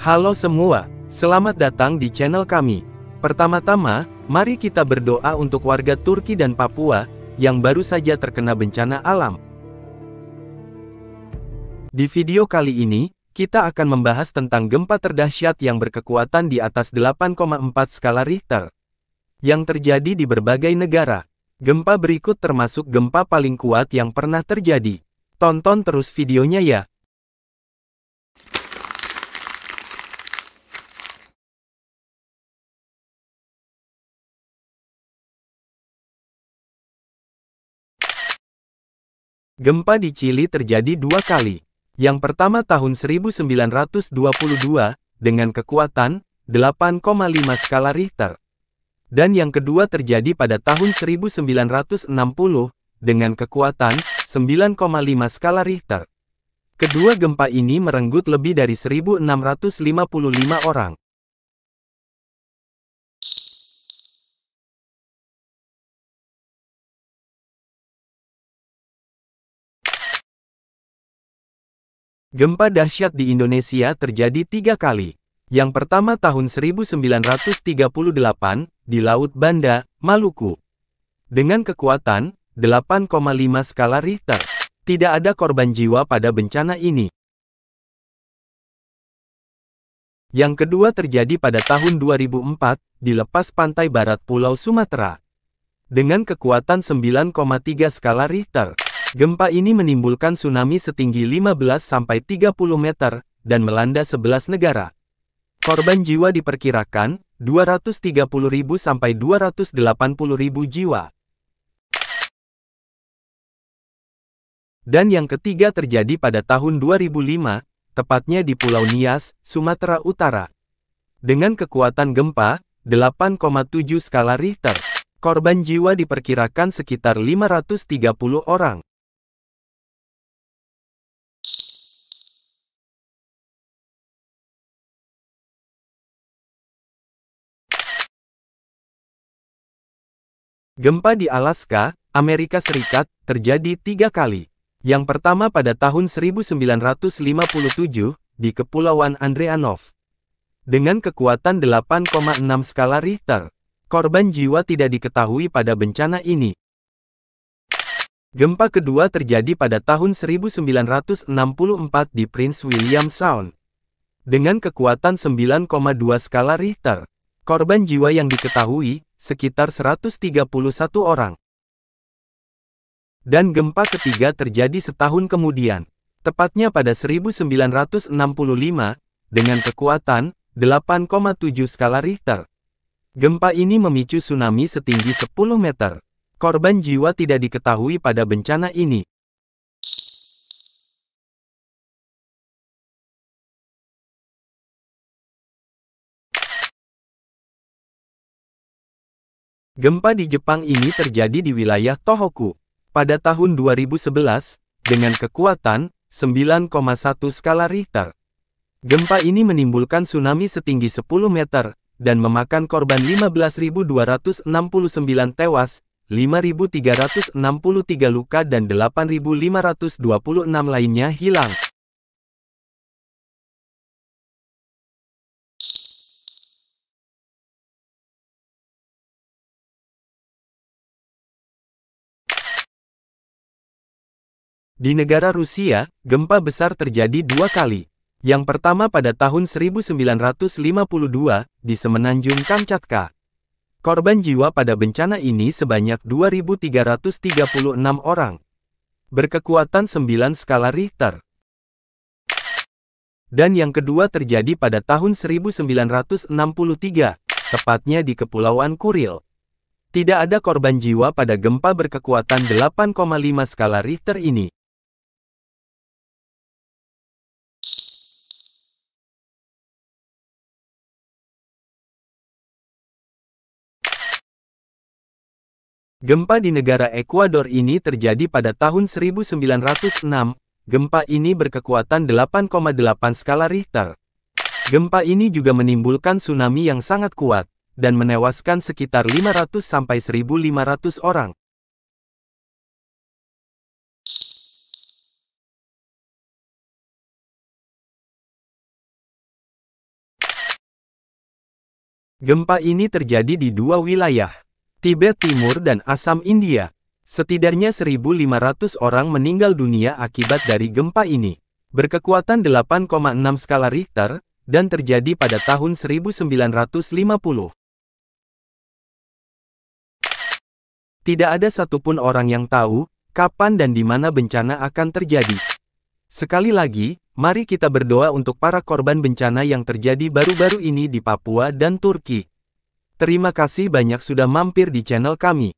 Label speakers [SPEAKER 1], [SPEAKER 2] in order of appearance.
[SPEAKER 1] Halo semua, selamat datang di channel kami. Pertama-tama, mari kita berdoa untuk warga Turki dan Papua, yang baru saja terkena bencana alam. Di video kali ini, kita akan membahas tentang gempa terdahsyat yang berkekuatan di atas 8,4 skala Richter, yang terjadi di berbagai negara. Gempa berikut termasuk gempa paling kuat yang pernah terjadi. Tonton terus videonya ya. Gempa di Chili terjadi dua kali. Yang pertama tahun 1922, dengan kekuatan 8,5 skala Richter. Dan yang kedua terjadi pada tahun 1960, dengan kekuatan 9,5 skala Richter. Kedua gempa ini merenggut lebih dari 1.655 orang. Gempa dahsyat di Indonesia terjadi tiga kali. Yang pertama tahun 1938, di Laut Banda, Maluku. Dengan kekuatan 8,5 skala Richter. Tidak ada korban jiwa pada bencana ini. Yang kedua terjadi pada tahun 2004, di lepas pantai barat Pulau Sumatera. Dengan kekuatan 9,3 skala Richter. Gempa ini menimbulkan tsunami setinggi 15-30 meter, dan melanda 11 negara. Korban jiwa diperkirakan 230.000 sampai 280.000 jiwa. Dan yang ketiga terjadi pada tahun 2005, tepatnya di Pulau Nias, Sumatera Utara. Dengan kekuatan gempa 8,7 skala Richter. Korban jiwa diperkirakan sekitar 530 orang. Gempa di Alaska, Amerika Serikat, terjadi tiga kali. Yang pertama pada tahun 1957, di Kepulauan Andreanov. Dengan kekuatan 8,6 skala Richter. Korban jiwa tidak diketahui pada bencana ini. Gempa kedua terjadi pada tahun 1964 di Prince William Sound. Dengan kekuatan 9,2 skala Richter. Korban jiwa yang diketahui sekitar 131 orang. Dan gempa ketiga terjadi setahun kemudian, tepatnya pada 1965, dengan kekuatan 8,7 skala Richter. Gempa ini memicu tsunami setinggi 10 meter. Korban jiwa tidak diketahui pada bencana ini. Gempa di Jepang ini terjadi di wilayah Tohoku. Pada tahun 2011, dengan kekuatan 9,1 skala Richter. Gempa ini menimbulkan tsunami setinggi 10 meter, dan memakan korban 15.269 tewas, 5.363 luka dan 8.526 lainnya hilang. Di negara Rusia, gempa besar terjadi dua kali. Yang pertama pada tahun 1952, di Semenanjung Kamchatka. Korban jiwa pada bencana ini sebanyak 2.336 orang. Berkekuatan 9 skala Richter. Dan yang kedua terjadi pada tahun 1963, tepatnya di Kepulauan Kuril. Tidak ada korban jiwa pada gempa berkekuatan 8,5 skala Richter ini. Gempa di negara Ekuador ini terjadi pada tahun 1906. Gempa ini berkekuatan 8,8 skala Richter. Gempa ini juga menimbulkan tsunami yang sangat kuat, dan menewaskan sekitar 500-1.500 orang. Gempa ini terjadi di dua wilayah, Tibet Timur dan Assam, India. Setidaknya 1.500 orang meninggal dunia akibat dari gempa ini. Berkekuatan 8,6 skala Richter, dan terjadi pada tahun 1950. Tidak ada satupun orang yang tahu, kapan dan di mana bencana akan terjadi. Sekali lagi, mari kita berdoa untuk para korban bencana yang terjadi baru-baru ini di Papua dan Turki. Terima kasih banyak sudah mampir di channel kami.